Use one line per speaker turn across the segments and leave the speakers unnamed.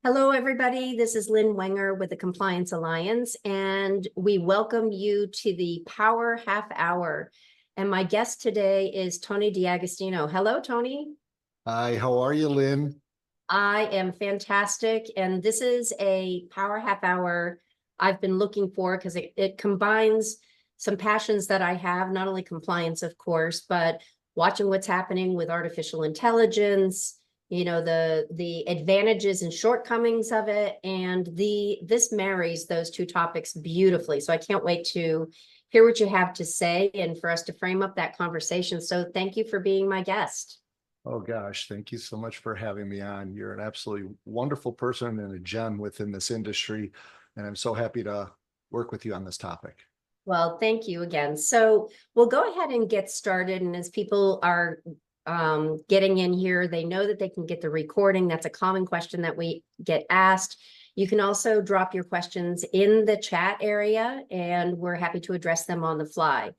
Hello, everybody. This is Lynn Wenger with the Compliance Alliance, and we welcome you to the Power Half Hour. And my guest today is Tony D'Agostino. Hello, Tony.
Hi, how are you, Lynn?
I am fantastic, and this is a Power Half Hour I've been looking for because it combines some passions that I have, not only compliance, of course, but watching what's happening with artificial intelligence, the advantages and shortcomings of it, and this marries those two topics beautifully. So I can't wait to hear what you have to say and for us to frame up that conversation. So thank you for being my guest.
Oh gosh, thank you so much for having me on. You're an absolutely wonderful person and a gem within this industry, and I'm so happy to work with you on this topic.
Well, thank you again. So we'll go ahead and get started. And as people are getting in here, they know that they can get the recording. That's a common question that we get asked. You can also drop your questions in the chat area, and we're happy to address them on the fly.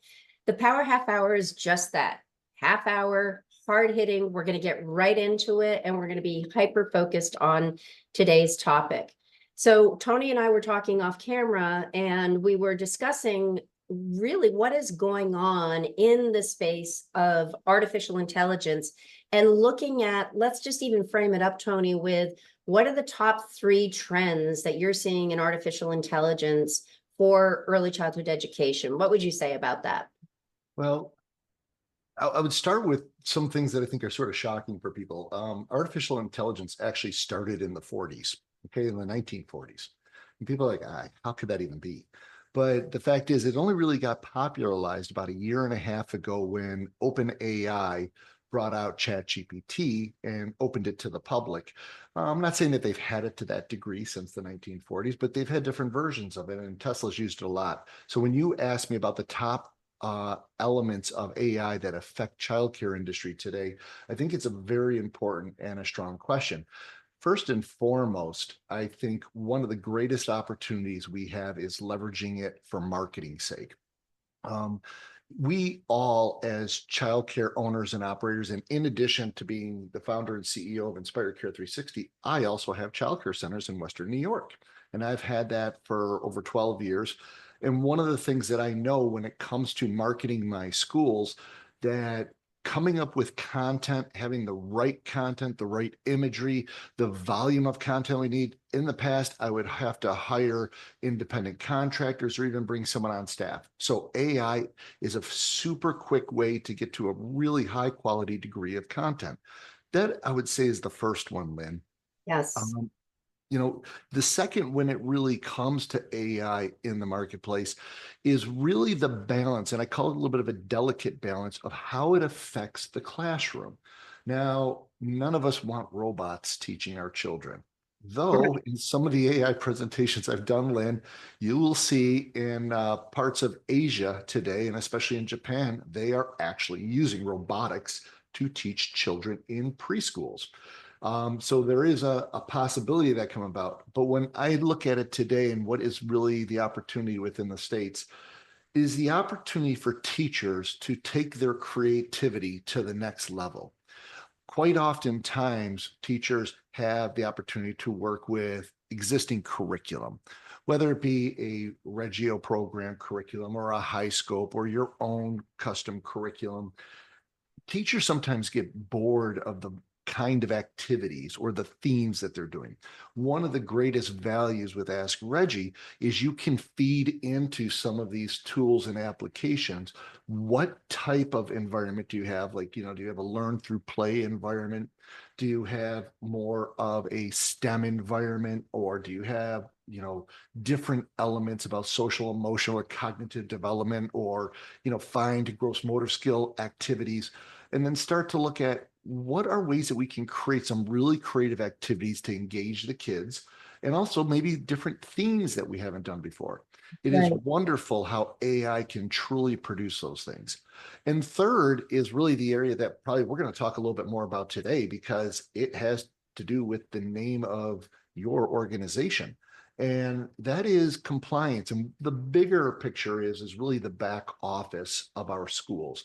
The Power Half Hour is just that, half hour, hard hitting. We're going to get right into it, and we're going to be hyper focused on today's topic. So Tony and I were talking off camera, and we were discussing really what is going on in the space of artificial intelligence and looking at, let's just even frame it up, Tony, with what are the top 3 trends that you're seeing in artificial intelligence for early childhood education? What would you say about that?
Well, I would start with some things that I think are sort of shocking for people. Artificial intelligence actually started in the 40s, okay, in the 1940s. And people are like, how could that even be? But the fact is, it only really got popularized about a year and a half ago when OpenAI brought out ChatGPT and opened it to the public. I'm not saying that they've had it to that degree since the 1940s, but they've had different versions of it, and Tesla's used it a lot. So when you ask me about the top elements of AI that affect childcare industry today, I think it's a very important and a strong question. First and foremost, I think one of the greatest opportunities we have is leveraging it for marketing sake. Um, we all, as childcare owners and operators, and in addition to being the founder and CEO of Inspire Care 360, I also have childcare centers in Western New York. And I've had that for over 12 years. And one of the things that I know when it comes to marketing my schools, that coming up with content, having the right content, the right imagery, the volume of content we need. In the past, I would have to hire independent contractors or even bring someone on staff. So AI is a super quick way to get to a really high quality degree of content. That I would say is the first one, Lynn.
Yes.
Um, the second, when it really comes to AI in the marketplace, is really the balance, and I call it a little bit of a delicate balance of how it affects the classroom. Now, none of us want robots teaching our children. Though in some of the AI presentations I've done, Lynn, you will see in parts of Asia today, and especially in Japan, they are actually using robotics to teach children in preschools. So there is a possibility of that come about. But when I look at it today and what is really the opportunity within the States is the opportunity for teachers to take their creativity to the next level. Quite oftentimes, teachers have the opportunity to work with existing curriculum, whether it be a Reggio program curriculum or a high scope or your own custom curriculum. Teachers sometimes get bored of the kind of activities or the themes that they're doing. One of the greatest values with AskRegi is you can feed into some of these tools and applications. What type of environment do you have? Like, do you have a learn through play environment? Do you have more of a STEM environment, or do you have, different elements about social, emotional, or cognitive development, or, fine to gross motor skill activities? And then start to look at what are ways that we can create some really creative activities to engage the kids, and also maybe different themes that we haven't done before. It is
Right.
wonderful how AI can truly produce those things. And third is really the area that probably we're going to talk a little bit more about today, because it has to do with the name of your organization. And that is compliance. And the bigger picture is really the back office of our schools.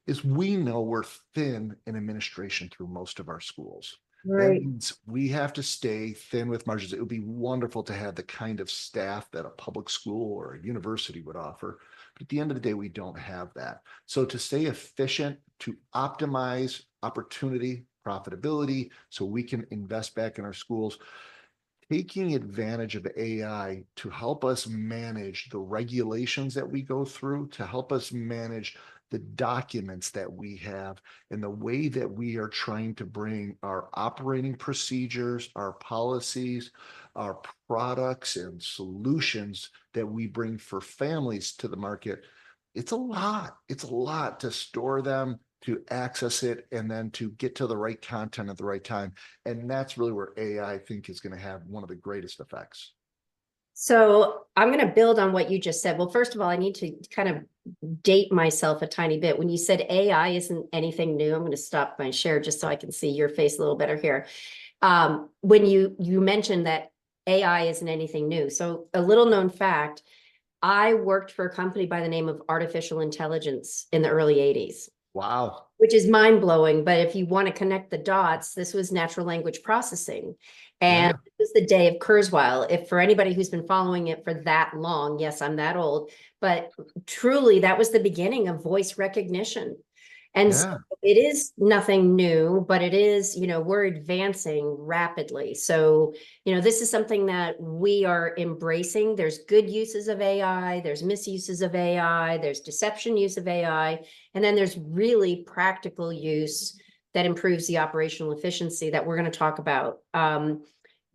Is we know we're thin in administration through most of our schools. That
Right.
means we have to stay thin with margins. It would be wonderful to have the kind of staff that a public school or a university would offer. But at the end of the day, we don't have that. So to stay efficient, to optimize opportunity, profitability, so we can invest back in our schools, taking advantage of AI to help us manage the regulations that we go through, to help us manage the documents that we have, and the way that we are trying to bring our operating procedures, our policies, our products and solutions that we bring for families to the market. It's a lot. It's a lot to store them, to access it, and then to get to the right content at the right time. And that's really where AI, I think, is going to have one of the greatest effects.
So I'm going to build on what you just said. Well, first of all, I need to kind of date myself a tiny bit. When you said AI isn't anything new, I'm going to stop my share just so I can see your face a little better here. When you mentioned that AI isn't anything new. So a little known fact, I worked for a company by the name of Artificial Intelligence in the early 80s.
Wow.
Which is mind blowing. But if you want to connect the dots, this was natural language processing. And
Yeah.
it was the day of Kurzweil. If for anybody who's been following it for that long, yes, I'm that old, but truly that was the beginning of voice recognition. And so
Yeah.
it is nothing new, but it is, we're advancing rapidly. So, this is something that we are embracing. There's good uses of AI, there's misuses of AI, there's deception use of AI, and then there's really practical use that improves the operational efficiency that we're going to talk about.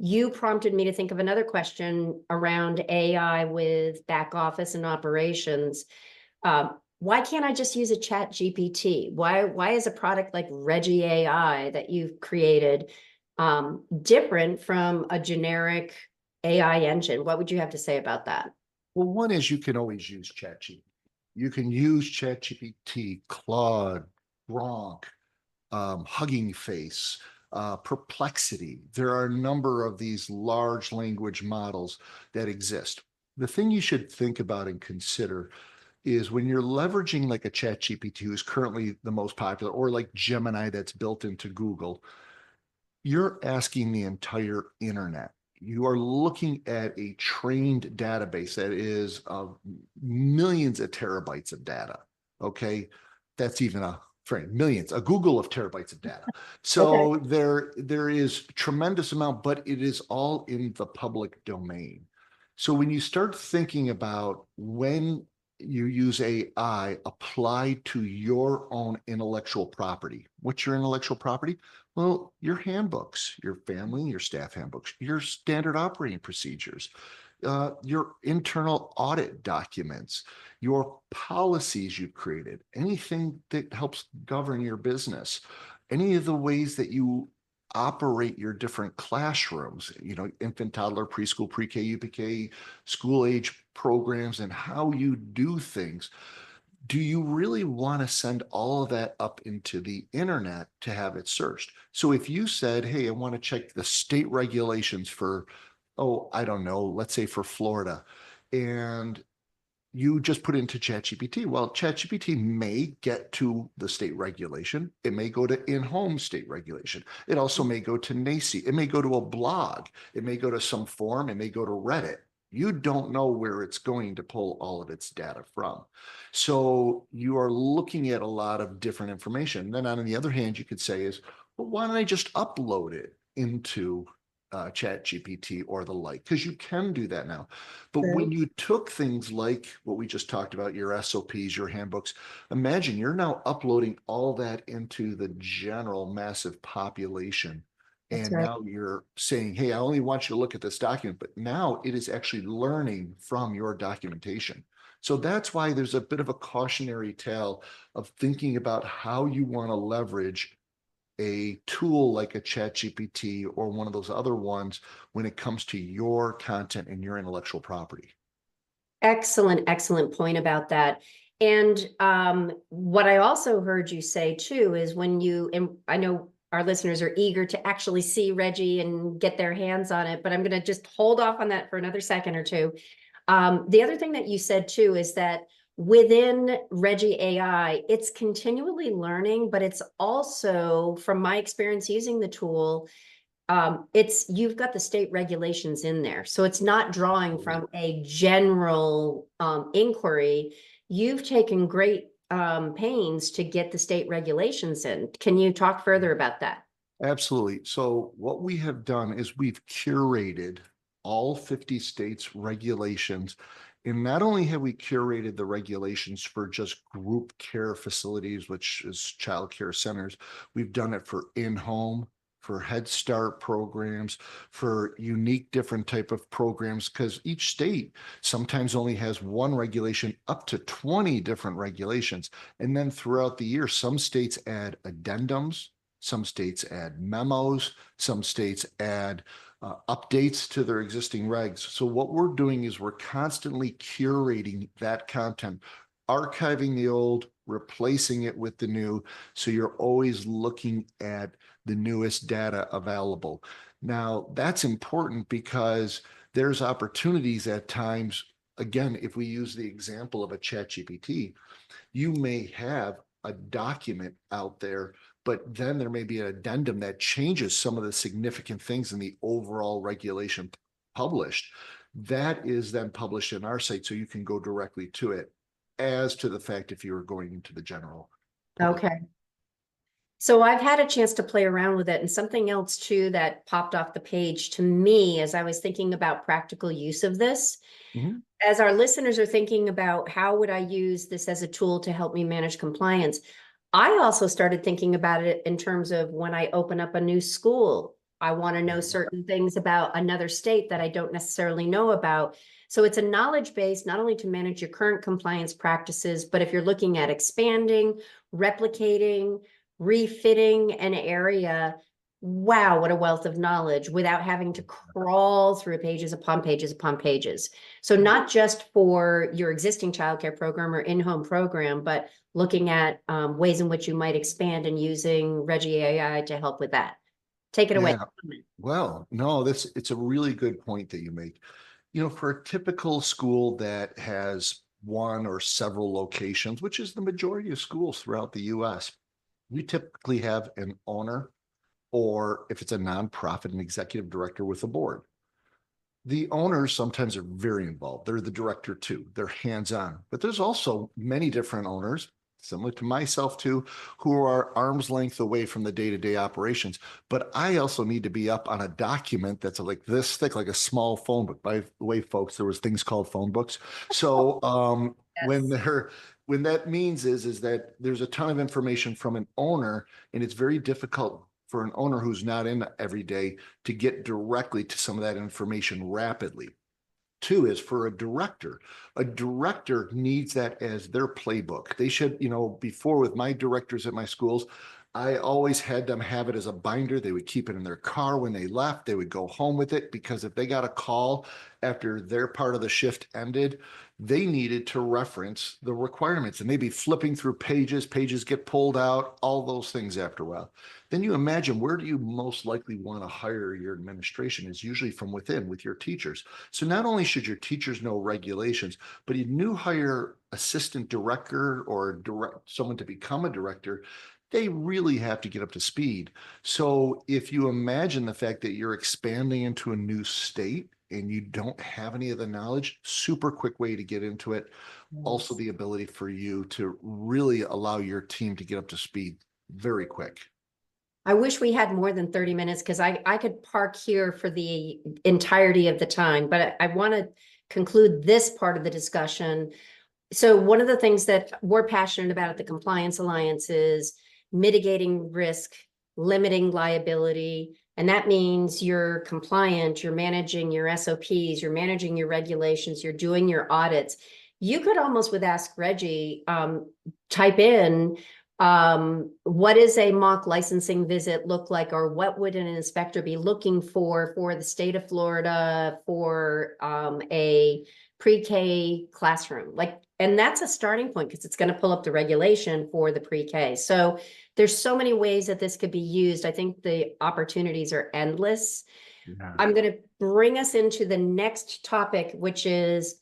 You prompted me to think of another question around AI with back office and operations. Why can't I just use a chat GPT? Why is a product like Regi AI that you've created different from a generic AI engine? What would you have to say about that?
Well, one is you can always use ChatGPT. You can use ChatGPT, Claude, Gronk, Hugging Face, Perplexity. There are a number of these large language models that exist. The thing you should think about and consider is when you're leveraging like a ChatGPT, who's currently the most popular, or like Gemini that's built into Google, you're asking the entire internet. You are looking at a trained database that is of millions of terabytes of data. Okay. That's even a frame, millions, a Google of terabytes of data.
Okay.
So there is tremendous amount, but it is all in the public domain. So when you start thinking about when you use AI applied to your own intellectual property, what's your intellectual property? Well, your handbooks, your family, your staff handbooks, your standard operating procedures, your internal audit documents, your policies you've created, anything that helps govern your business, any of the ways that you operate your different classrooms, infant, toddler, preschool, pre-K, UPK, school age programs, and how you do things. Do you really want to send all of that up into the internet to have it searched? So if you said, hey, I want to check the state regulations for, oh, I don't know, let's say for Florida, and you just put into ChatGPT. Well, ChatGPT may get to the state regulation. It may go to in-home state regulation. It also may go to NACI. It may go to a blog. It may go to some forum. It may go to Reddit. You don't know where it's going to pull all of its data from. So you are looking at a lot of different information. Then on the other hand, you could say is, well, why don't I just upload it into Chat GPT or the like? Because you can do that now. But when
Right.
you took things like what we just talked about, your SOPs, your handbooks, imagine you're now uploading all that into the general massive population.
That's
And
right.
now you're saying, hey, I only want you to look at this document, but now it is actually learning from your documentation. So that's why there's a bit of a cautionary tale of thinking about how you want to leverage a tool like a chat GPT or one of those other ones when it comes to your content and your intellectual property.
Excellent, excellent point about that. And what I also heard you say too is and I know our listeners are eager to actually see Regi and get their hands on it, but I'm going to just hold off on that for another second or two. The other thing that you said too is that within Regi AI, it's continually learning, but it's also, from my experience using the tool, you've got the state regulations in there. So it's not drawing from a general inquiry. You've taken great pains to get the state regulations in. Can you talk further about that?
Absolutely. So what we have done is we've curated all 50 states' regulations. And not only have we curated the regulations for just group care facilities, which is child care centers, we've done it for in-home, for Head Start programs, for unique different type of programs, because each state sometimes only has one regulation up to 20 different regulations. And then throughout the year, some states add addendums, some states add memos, some states add updates to their existing regs. So what we're doing is we're constantly curating that content, archiving the old, replacing it with the new. So you're always looking at the newest data available. Now, that's important because there's opportunities at times. Again, if we use the example of a ChatGPT, you may have a document out there, but then there may be an addendum that changes some of the significant things in the overall regulation published. That is then published in our site, so you can go directly to it, as to the fact if you were going into the general public.
Okay. So I've had a chance to play around with it, and something else too that popped off the page to me as I was thinking about practical use of this.
Mhm.
As our listeners are thinking about how would I use this as a tool to help me manage compliance, I also started thinking about it in terms of when I open up a new school, I want to know certain things about another state that I don't necessarily know about. So it's a knowledge base, not only to manage your current compliance practices, but if you're looking at expanding, replicating, refitting an area, wow, what a wealth of knowledge without having to crawl through pages upon pages upon pages. So not just for your existing childcare program or in-home program, but looking at ways in which you might expand and using Regi AI to help with that. Take it away.
Yeah. Well, no, it's a really good point that you make. You know, for a typical school that has one or several locations, which is the majority of schools throughout the US, we typically have an owner, or if it's a nonprofit, an executive director with a board. The owners sometimes are very involved. They're the director too. They're hands-on. But there's also many different owners, similar to myself too, who are arm's length away from the day-to-day operations. But I also need to be up on a document that's like this thick, like a small phone book. By the way, folks, there was things called phone books. So when
Yes.
they're when that means is that there's a ton of information from an owner, and it's very difficult for an owner who's not in every day to get directly to some of that information rapidly. Two is for a director. A director needs that as their playbook. They should, before with my directors at my schools, I always had them have it as a binder. They would keep it in their car when they left. They would go home with it, because if they got a call after their part of the shift ended, they needed to reference the requirements, and they'd be flipping through pages get pulled out, all those things after a while. Then you imagine, where do you most likely want to hire your administration? Is usually from within with your teachers. So not only should your teachers know regulations, but a new hire assistant director or someone to become a director, they really have to get up to speed. So if you imagine the fact that you're expanding into a new state and you don't have any of the knowledge, super quick way to get into it. Also the ability for you to really allow your team to get up to speed very quick.
I wish we had more than 30 minutes because I could park here for the entirety of the time, but I want to conclude this part of the discussion. So one of the things that we're passionate about at the Compliance Alliance is mitigating risk, limiting liability. And that means you're compliant, you're managing your SOPs, you're managing your regulations, you're doing your audits. You could almost with AskRegi type in what is a mock licensing visit look like, or what would an inspector be looking for the state of Florida for a pre-K classroom, and that's a starting point because it's going to pull up the regulation for the pre-K. So there's so many ways that this could be used. I think the opportunities are endless.
Yeah.
I'm going to bring us into the next topic, which is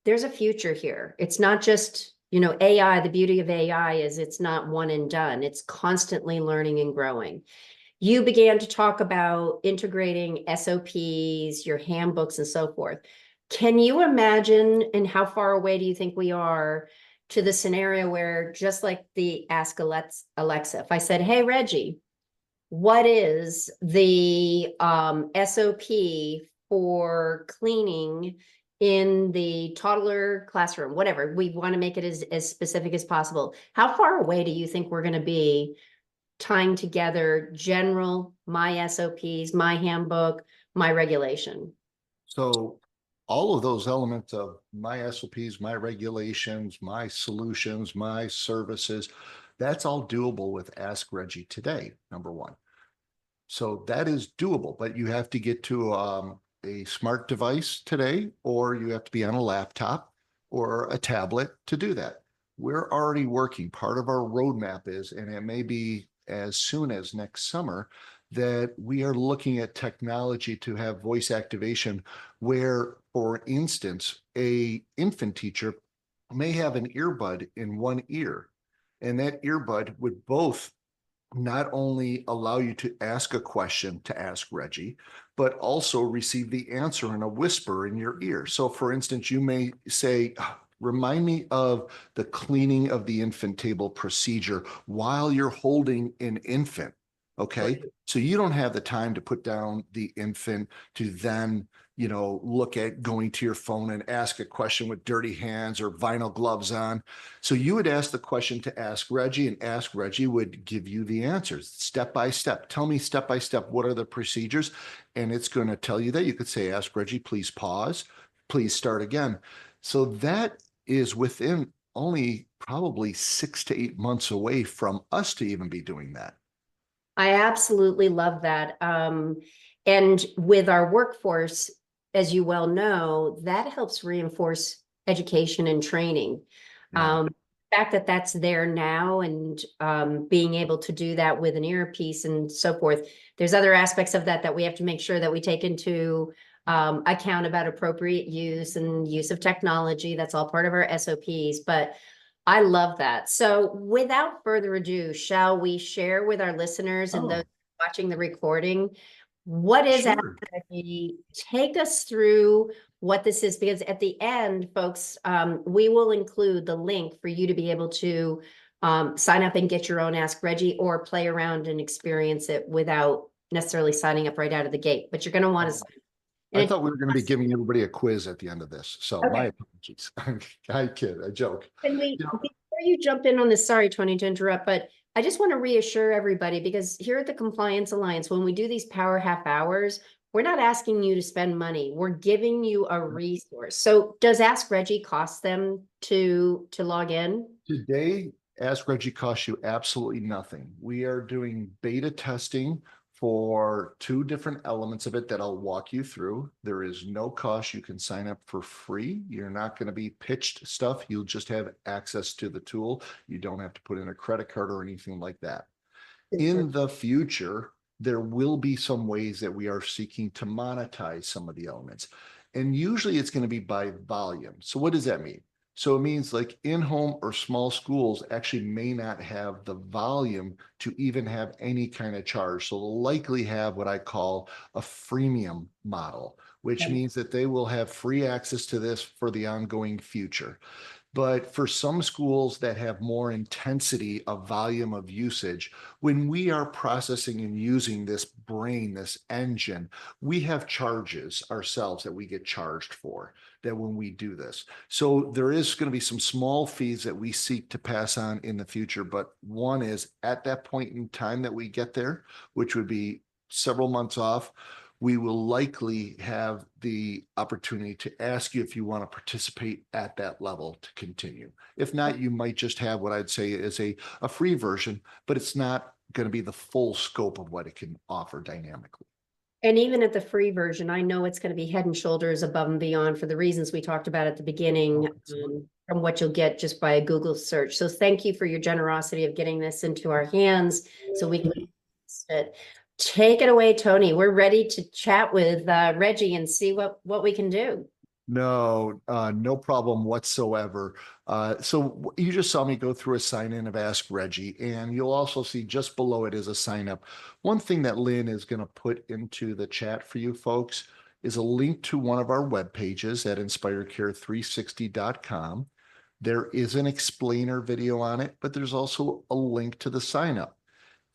there's a future here. It's not just, you know, AI. The beauty of AI is it's not one and done. It's constantly learning and growing. You began to talk about integrating SOPs, your handbooks, and so forth. Can you imagine, and how far away do you think we are to the scenario where, just like the Ask Alexa, if I said, hey, Reggie, what is the SOP for cleaning in the toddler classroom? Whatever, we want to make it as specific as possible. How far away do you think we're going to be tying together general, my SOPs, my handbook, my regulation?
So all of those elements of my SOPs, my regulations, my solutions, my services, that's all doable with Ask Reggie today, number one. So that is doable, but you have to get to a smart device today, or you have to be on a laptop or a tablet to do that. We're already working. Part of our roadmap is, and it may be as soon as next summer, that we are looking at technology to have voice activation where, for instance, a infant teacher may have an earbud in one ear, and that earbud would both not only allow you to ask a question to Ask Reggie, but also receive the answer in a whisper in your ear. So for instance, you may say, remind me of the cleaning of the infant table procedure while you're holding an infant. Okay. So you don't have the time to put down the infant to then, you know, look at going to your phone and ask a question with dirty hands or vinyl gloves on. So you would ask the question to Ask Reggie, and Ask Reggie would give you the answers step by step. Tell me step by step, what are the procedures? And it's going to tell you that. You could say, Ask Reggie, please pause, please start again. So that is within only probably 6 to 8 months away from us to even be doing that.
I absolutely love that. And with our workforce, as you well know, that helps reinforce education and training.
Yeah.
The fact that that's there now, and being able to do that with an earpiece and so forth, there's other aspects of that that we have to make sure that we take into account about appropriate use and use of technology. That's all part of our SOPs. But I love that. So without further ado, shall we share with our listeners and those watching the recording, what is
Sure.
AskRegi? Take us through what this is, because at the end, folks, we will include the link for you to be able to sign up and get your own Ask Reggie, or play around and experience it without necessarily signing up right out of the gate. But you're going to want to sign up.
I thought we were going to be giving everybody a quiz at the end of this. So my
Okay.
apologies. I kid, I joke.
Can we,
You know,
before you jump in on this, sorry, Tony, to interrupt, but I just want to reassure everybody, because here at the Compliance Alliance, when we do these power half hours, we're not asking you to spend money. We're giving you a resource. So does Ask Reggie cost them to log in?
today, Ask Reggie costs you absolutely nothing. We are doing beta testing for 2 different elements of it that I'll walk you through. There is no cost. You can sign up for free. You're not going to be pitched stuff. You'll just have access to the tool. You don't have to put in a credit card or anything like that. In the future, there will be some ways that we are seeking to monetize some of the elements. And usually it's going to be by volume. So what does that mean? So it means like in-home or small schools actually may not have the volume to even have any kind of charge. So they'll likely have what I call a freemium model, which means that they will have free access to this for the ongoing future. But for some schools that have more intensity of volume of usage, when we are processing and using this brain, this engine, we have charges ourselves that we get charged for that when we do this. So there is going to be some small fees that we seek to pass on in the future. But one is at that point in time that we get there, which would be several months off, we will likely have the opportunity to ask you if you want to participate at that level to continue. If not, you might just have what I'd say is a free version, but it's not going to be the full scope of what it can offer dynamically.
And even at the free version, I know it's going to be head and shoulders above and beyond for the reasons we talked about at the beginning, from what you'll get just by a Google search. So thank you for your generosity of getting this into our hands so we can use it. Take it away, Tony. We're ready to chat with Reggie and see what we can do.
No, no problem whatsoever. You just saw me go through a sign in of Ask Reggie, and you'll also see just below it is a sign up. One thing that Lynn is going to put into the chat for you folks is a link to one of our web pages at inspirecare360.com. There is an explainer video on it, but there's also a link to the sign up.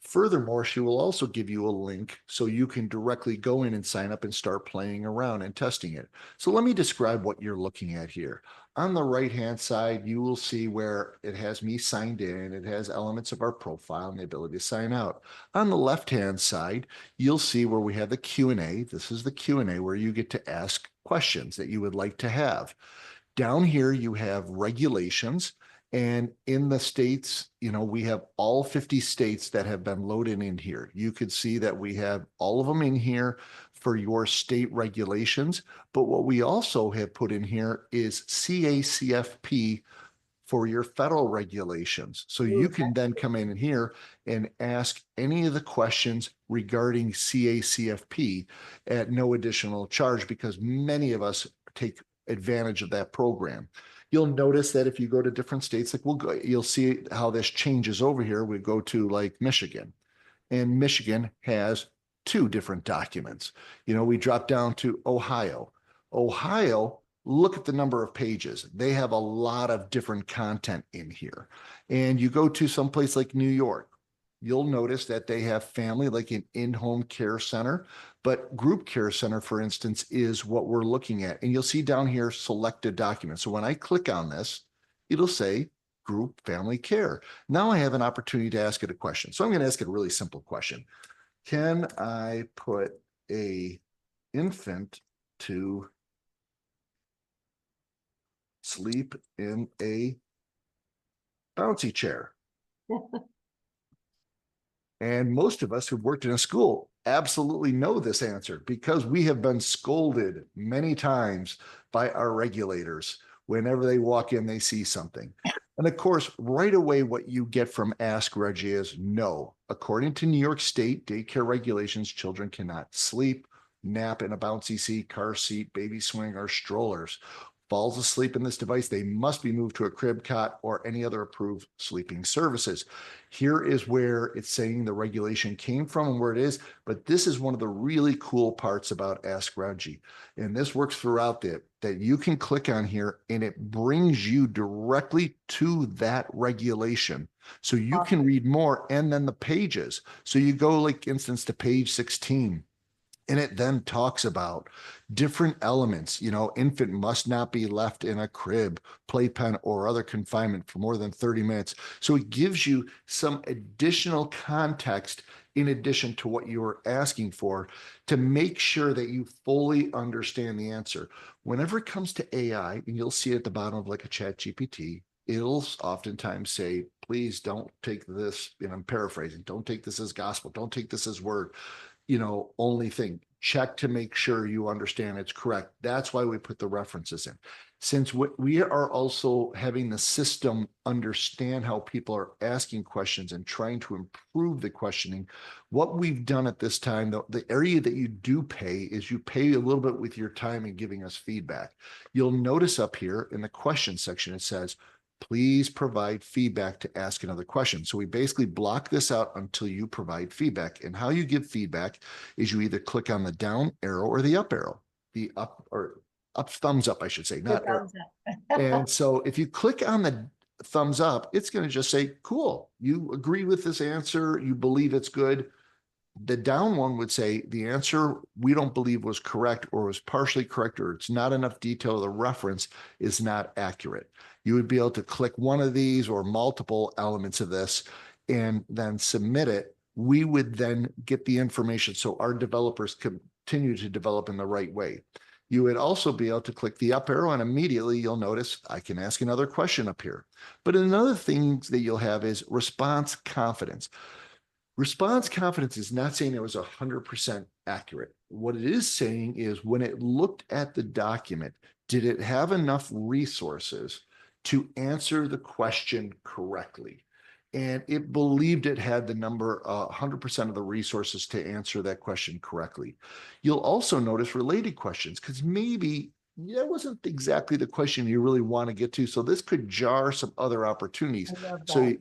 Furthermore, she will also give you a link so you can directly go in and sign up and start playing around and testing it. So let me describe what you're looking at here. On the right-hand side, you will see where it has me signed in. It has elements of our profile and the ability to sign out. On the left-hand side, you'll see where we have the Q&A. This is the Q&A where you get to ask questions that you would like to have. Down here, you have regulations. And in the states, we have all 50 states that have been loaded in here. You could see that we have all of them in here for your state regulations. But what we also have put in here is CACFP for your federal regulations. So you can then come in here and ask any of the questions regarding CACFP at no additional charge, because many of us take advantage of that program. You'll notice that if you go to different states, you'll see how this changes over here. We go to like Michigan, and Michigan has two different documents. We drop down to Ohio. Ohio, look at the number of pages. They have a lot of different content in here. And you go to someplace like New York, you'll notice that they have family, like an in-home care center, but group care center, for instance, is what we're looking at. And you'll see down here, selected documents. So when I click on this, it'll say group family care. Now I have an opportunity to ask it a question. So I'm going to ask it a really simple question. Can I put a infant to sleep in a bouncy chair? And most of us who've worked in a school absolutely know this answer, because we have been scolded many times by our regulators. Whenever they walk in, they see something. And of course, right away, what you get from Ask Reggie is no. According to New York State daycare regulations, children cannot sleep, nap in a bouncy seat, car seat, baby swing, or strollers. Falls asleep in this device, they must be moved to a crib, cot, or any other approved sleeping services. Here is where it's saying the regulation came from and where it is, but this is one of the really cool parts about Ask Reggie. And this works throughout that you can click on here and it brings you directly to that regulation. So you can read more, and then the pages. So you go, like, instance, to page 16. And it then talks about different elements. Infant must not be left in a crib, playpen, or other confinement for more than 30 minutes. So it gives you some additional context in addition to what you were asking for, to make sure that you fully understand the answer. Whenever it comes to AI, and you'll see at the bottom of like a chat GPT, it'll oftentimes say, please don't take this, and I'm paraphrasing, don't take this as gospel, don't take this as word. Only thing, check to make sure you understand it's correct. That's why we put the references in. Since we are also having the system understand how people are asking questions and trying to improve the questioning, what we've done at this time, the area that you do pay is you pay a little bit with your time and giving us feedback. You'll notice up here in the question section, it says, please provide feedback to ask another question. So we basically block this out until you provide feedback. And how you give feedback is you either click on the down arrow or the up arrow, the up thumbs up, I should say, not arrow. And so if you click on the thumbs up, it's going to just say, cool, you agree with this answer, you believe it's good. The down one would say the answer we don't believe was correct, or was partially correct, or it's not enough detail. The reference is not accurate. You would be able to click one of these or multiple elements of this and then submit it. We would then get the information so our developers continue to develop in the right way. You would also be able to click the up arrow, and immediately you'll notice I can ask another question up here. But another thing that you'll have is response confidence. Response confidence is not saying it was 100% accurate. What it is saying is when it looked at the document, did it have enough resources to answer the question correctly? And it believed it had the number 100% of the resources to answer that question correctly. You'll also notice related questions, because maybe that wasn't exactly the question you really want to get to. So this could jar some other opportunities.
I love
So,
that.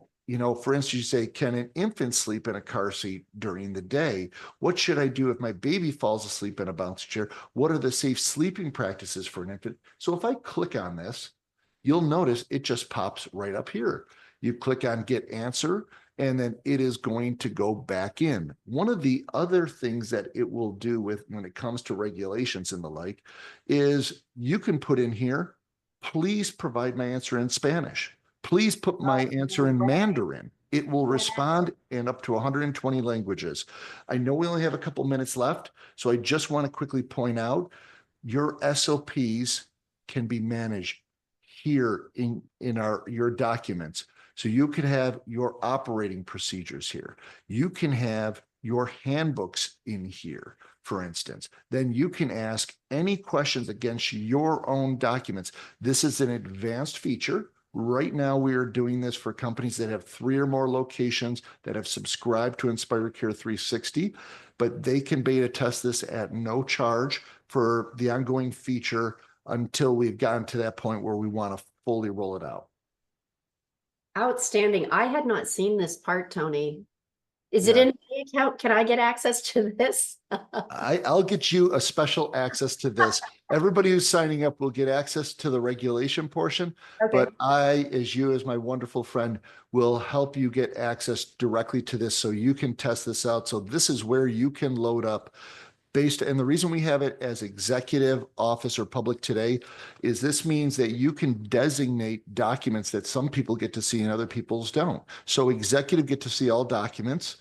for instance, you say, can an infant sleep in a car seat during the day? What should I do if my baby falls asleep in a bounce chair? What are the safe sleeping practices for an infant? So if I click on this, you'll notice it just pops right up here. You click on get answer, and then it is going to go back in. One of the other things that it will do with when it comes to regulations and the like is you can put in here, please provide my answer in Spanish. Please put my answer in Mandarin. It will respond in up to 120 languages. I know we only have a couple minutes left, so I just want to quickly point out your SOPs can be managed here in your documents. So you could have your operating procedures here. You can have your handbooks in here, for instance. Then you can ask any questions against your own documents. This is an advanced feature. Right now, we are doing this for companies that have 3 or more locations that have subscribed to Inspire Care 360, but they can beta test this at no charge for the ongoing feature until we've gotten to that point where we want to fully roll it out.
Outstanding. I had not seen this part, Tony. Is it
Yeah.
in my account? Can I get access to this?
I'll get you a special access to this. Everybody who's signing up will get access to the regulation portion,
Okay.
but as my wonderful friend, will help you get access directly to this so you can test this out. So this is where you can load up and the reason we have it as executive, office, or public today is this means that you can designate documents that some people get to see and other people's don't. So executive get to see all documents.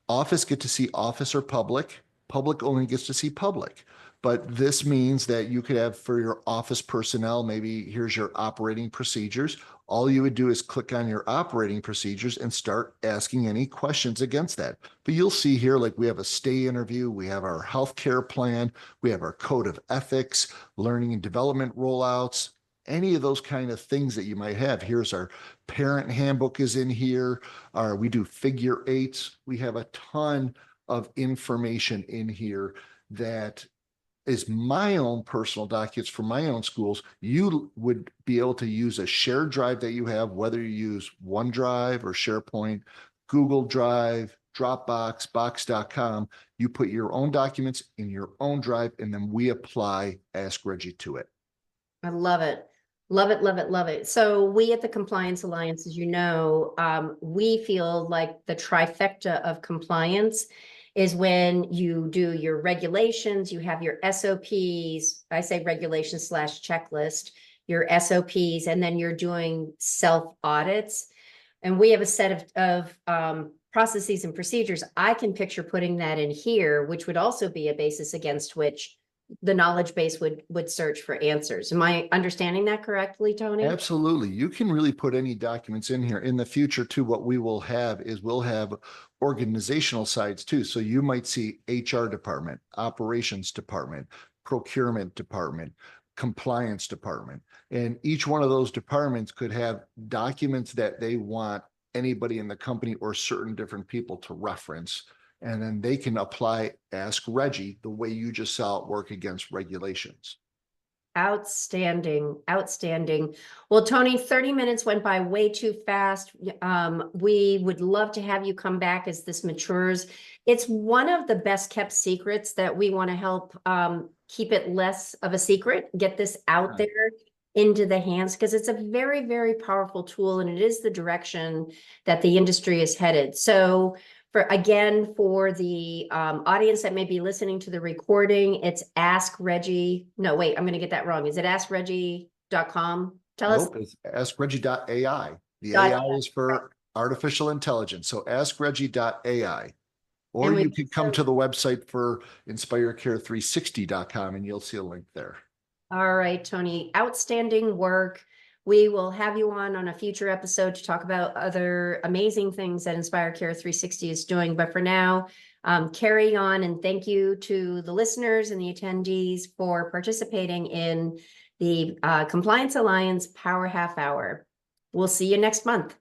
Office get to see office or public. Public only gets to see public. But this means that you could have for your office personnel, maybe here's your operating procedures. All you would do is click on your operating procedures and start asking any questions against that. But you'll see here, like we have a stay interview, we have our healthcare plan, we have our code of ethics, learning and development rollouts, any of those kind of things that you might have. Here's our parent handbook is in here. We do figure eights. We have a ton of information in here that is my own personal documents for my own schools. You would be able to use a shared drive that you have, whether you use OneDrive or SharePoint, Google Drive, Dropbox, Box.com. You put your own documents in your own drive, and then we apply AskRegi to it.
I love it. Love it, love it, love it. So we at the Compliance Alliance, as you know, we feel like the trifecta of compliance is when you do your regulations, you have your SOPs, I say regulations / checklist, your SOPs, and then you're doing self audits. And we have a set of processes and procedures. I can picture putting that in here, which would also be a basis against which the knowledge base would search for answers. Am I understanding that correctly, Tony?
Absolutely. You can really put any documents in here. In the future, too, what we will have is we'll have organizational sides too. So you might see HR department, operations department, procurement department, compliance department. And each one of those departments could have documents that they want anybody in the company or certain different people to reference. And then they can apply AskRegi the way you just saw it work against regulations.
Outstanding, outstanding. Well, Tony, 30 minutes went by way too fast. We would love to have you come back as this matures. It's one of the best kept secrets that we want to help keep it less of a secret, get this out there into the hands, because it's a very, very powerful tool, and it is the direction that the industry is headed. So for the audience that may be listening to the recording, it's AskRegi. No, wait, I'm going to get that wrong. Is it AskRegi.com? Tell us.
Nope, it's AskRegi.ai. The
Dot-
AI is for artificial intelligence. So AskRegi.ai. Or
And we-
you could come to the website for InspireCare360.com and you'll see a link there.
All right, Tony, outstanding work. We will have you on a future episode to talk about other amazing things that Inspire Care 360 is doing. But for now, carry on, and thank you to the listeners and the attendees for participating in the Compliance Alliance Power Half Hour. We'll see you next month.